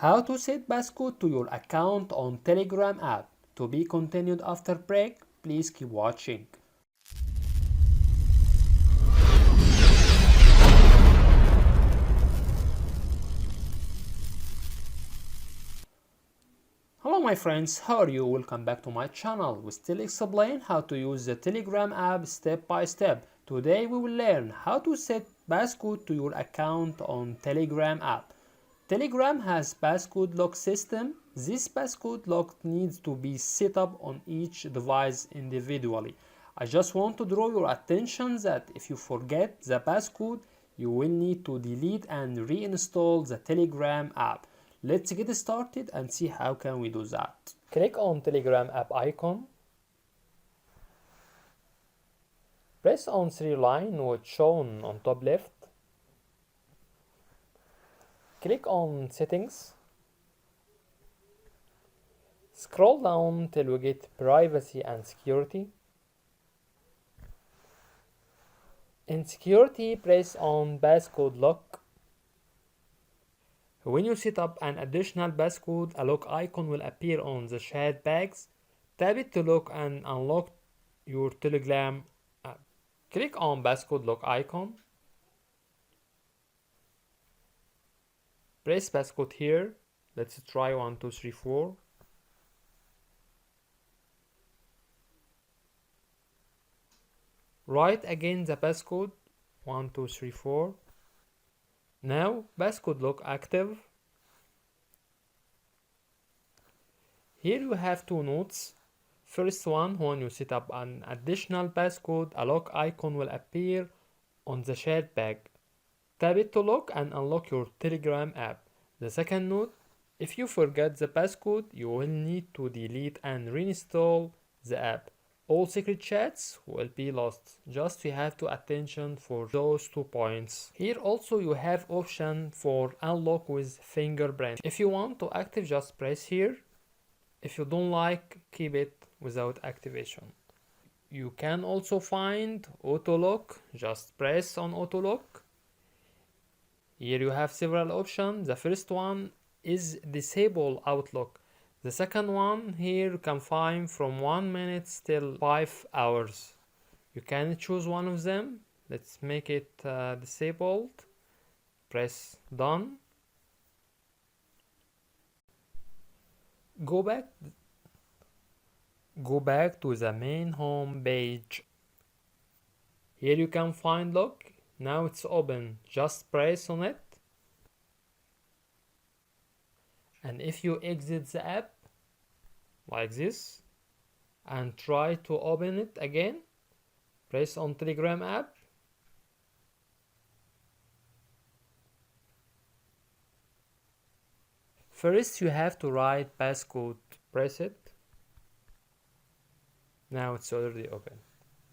How to set passcode to your account on Telegram app. To be continued after break, please keep watching. Hello my friends, how are you? Welcome back to my channel. We still explain how to use the Telegram app step by step. Today we will learn how to set passcode to your account on Telegram app. Telegram has passcode lock system. This passcode lock needs to be set up on each device individually. I just want to draw your attention that if you forget the passcode, you will need to delete and reinstall the Telegram app. Let's get started and see how can we do that. Click on Telegram app icon. Press on three line which shown on top left. Click on settings. Scroll down till we get privacy and security. In security, press on passcode lock. When you set up an additional passcode, a lock icon will appear on the chat box. Tap it to lock and unlock your Telegram app. Click on passcode lock icon. Press passcode here. Let's try 1 2 3 4. Write again the passcode 1 2 3 4. Now passcode lock active. Here you have two notes. First one, when you set up an additional passcode, a lock icon will appear on the chat bag. Tap it to lock and unlock your Telegram app. The second note, if you forget the passcode, you will need to delete and reinstall the app. All secret chats will be lost. Just you have to attention for those 2 points. Here also you have option for unlock with fingerprint. If you want to active, just press here. If you don't like, keep it without activation. You can also find auto lock. Just press on auto lock. Here you have several options. The first one is disable outlook. The second one here you can find from 1 minute till 5 hours. You can choose one of them. Let's make it disabled. Press done. Go back to the main home page. Here you can find lock. Now it's open. Just press on it. And if you exit the app like this and try to open it again, press on Telegram app. First you have to write passcode. Press it. Now it's already open.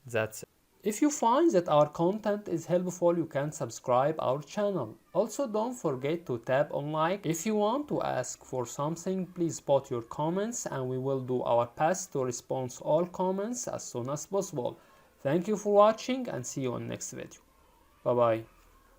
That's it. If you find that our content is helpful, you can subscribe our channel. Also don't forget to tap on like. If you want to ask for something, please put your comments and we will do our best to respond to all comments as soon as possible. Thank you for watching and see you on next video. Bye bye.